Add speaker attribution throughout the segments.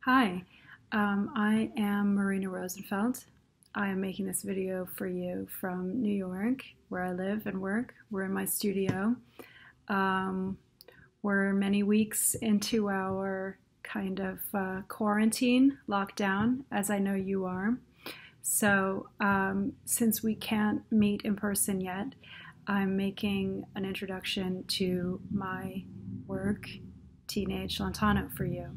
Speaker 1: Hi, I am Marina Rosenfeld. I am making this video for you from New York, where I live and work. We're in my studio. We're many weeks into our kind of quarantine, lockdown, as I know you are. So since we can't meet in person yet, I'm making an introduction to my work, Teenage Lontano, for you.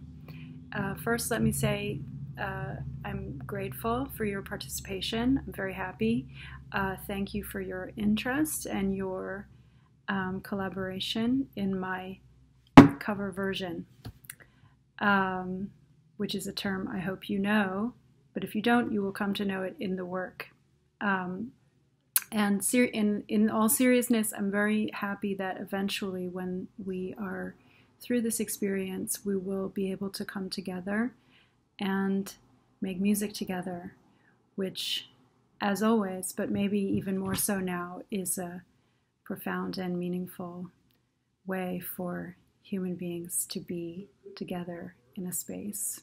Speaker 1: First, let me say I'm grateful for your participation. I'm very happy. Thank you for your interest and your collaboration in my cover version, which is a term I hope you know, but if you don't, you will come to know it in the work. And in all seriousness, I'm very happy that eventually, when we are through this experience, we will be able to come together and make music together, which, as always, but maybe even more so now, is a profound and meaningful way for human beings to be together in a space.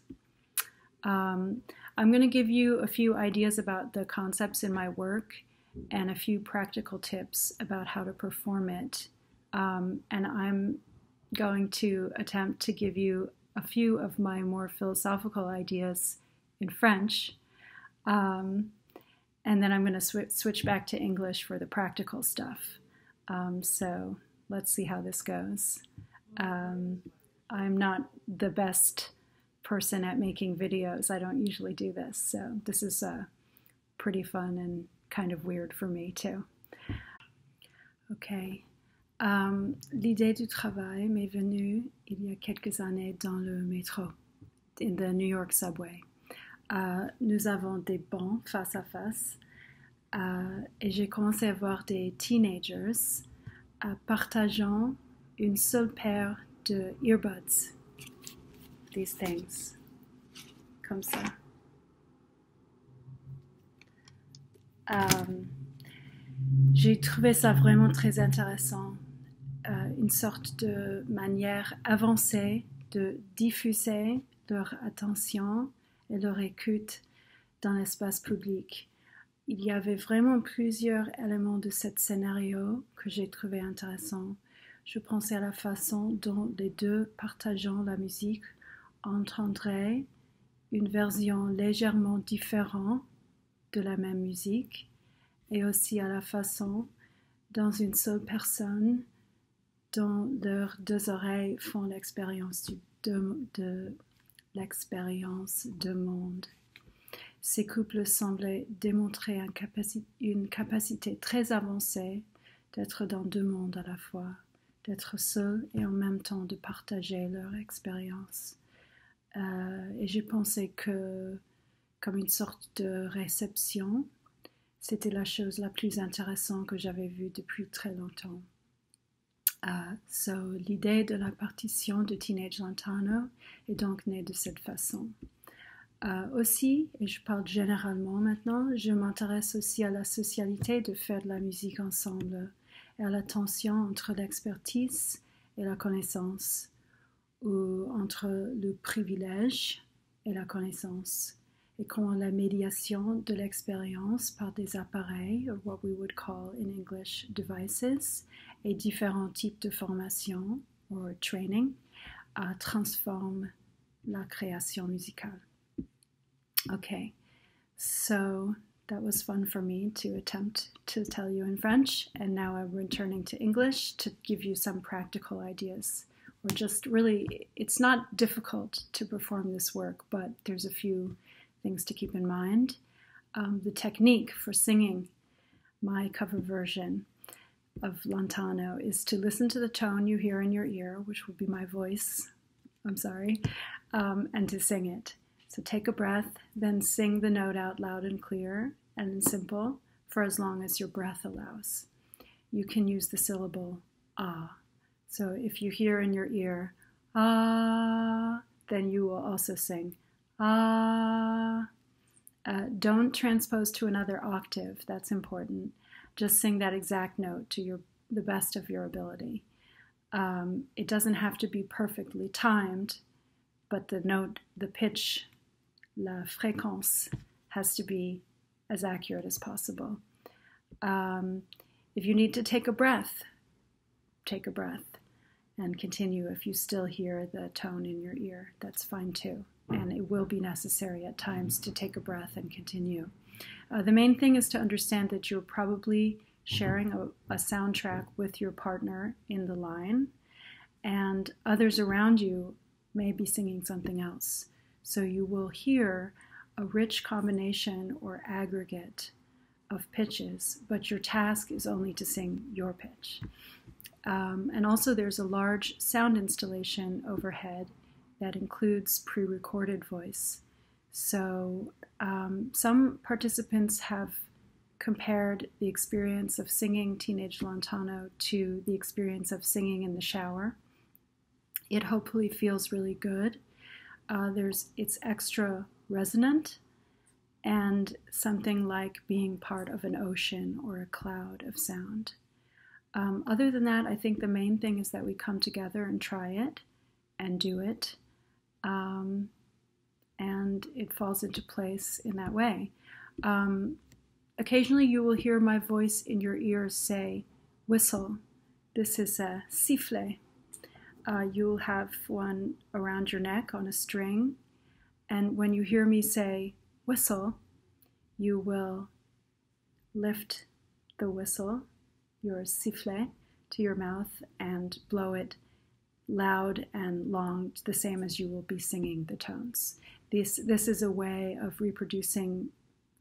Speaker 1: I'm going to give you a few ideas about the concepts in my work and a few practical tips about how to perform it. And I'm going to attempt to give you a few of my more philosophical ideas in French. And then I'm going to switch back to English for the practical stuff. So let's see how this goes. I'm not the best person at making videos. I don't usually do this. So this is pretty fun and kind of weird for me too. Okay. L'idée du travail m'est venue il y a quelques années dans le métro, in the New York subway. Nous avons des bancs face à face et j'ai commencé à voir des teenagers partageant une seule paire de earbuds, these things, comme ça. J'ai trouvé ça vraiment très intéressant. Une sorte de manière avancée de diffuser leur attention et leur écoute dans l'espace public. Il y avait vraiment plusieurs éléments de ce scénario que j'ai trouvé intéressant. Je pensais à la façon dont les deux partageant la musique entendraient une version légèrement différente de la même musique, et aussi à la façon dont une seule personne dont leurs deux oreilles font l'expérience de l'expérience de monde. Ces couples semblaient démontrer une capacité très avancée d'être dans deux mondes à la fois, d'être seuls et en même temps de partager leur expérience. Et j'ai pensé que, comme une sorte de réception, c'était la chose la plus intéressante que j'avais vue depuis très longtemps. So, l'idée de la partition de Teenage Lontano est donc née de cette façon. Aussi, et je parle généralement maintenant, je m'intéresse aussi à la socialité de faire de la musique ensemble et à la tension entre l'expertise et la connaissance, ou entre le privilège et la connaissance, et comment la médiation de l'expérience par des appareils, or what we would call in English devices, et différents types de formation, or training, transforme la création musicale. Okay, so that was fun for me to attempt to tell you in French, and now I'm returning to English to give you some practical ideas. Or just really, it's not difficult to perform this work, but there's a few things to keep in mind. The technique for singing my cover version of Lontano is to listen to the tone you hear in your ear, which will be my voice, I'm sorry, and to sing it. So take a breath, then sing the note out loud and clear and simple for as long as your breath allows. You can use the syllable ah. So if you hear in your ear ah, then you will also sing ah. Don't transpose to another octave, that's important. Just sing that exact note to the best of your ability. It doesn't have to be perfectly timed, but the note, the pitch, la fréquence has to be as accurate as possible. If you need to take a breath and continue. If you still hear the tone in your ear, that's fine too. And it will be necessary at times to take a breath and continue. The main thing is to understand that you're probably sharing a soundtrack with your partner in the line, and others around you may be singing something else. So you will hear a rich combination or aggregate of pitches, but your task is only to sing your pitch. And also there's a large sound installation overhead that includes pre-recorded voice. So some participants have compared the experience of singing Teenage Lontano to the experience of singing in the shower. It hopefully feels really good. It's extra resonant and something like being part of an ocean or a cloud of sound. Other than that, I think the main thing is that we come together and try it and do it, and it falls into place in that way. Occasionally you will hear my voice in your ears say, whistle. This is a sifflet. You'll have one around your neck on a string, and when you hear me say, whistle, you will lift the whistle, your sifflet, to your mouth and blow it loud and long, the same as you will be singing the tones. This is a way of reproducing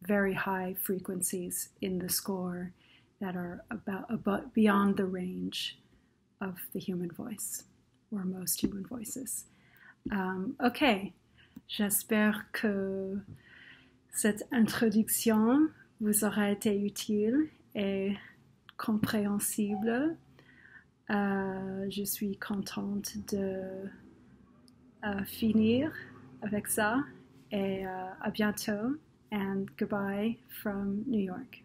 Speaker 1: very high frequencies in the score that are about beyond the range of the human voice, or most human voices. Ok, j'espère que cette introduction vous aura été utile et compréhensible. Je suis contente de finir avec ça, et à bientôt, and goodbye from New York.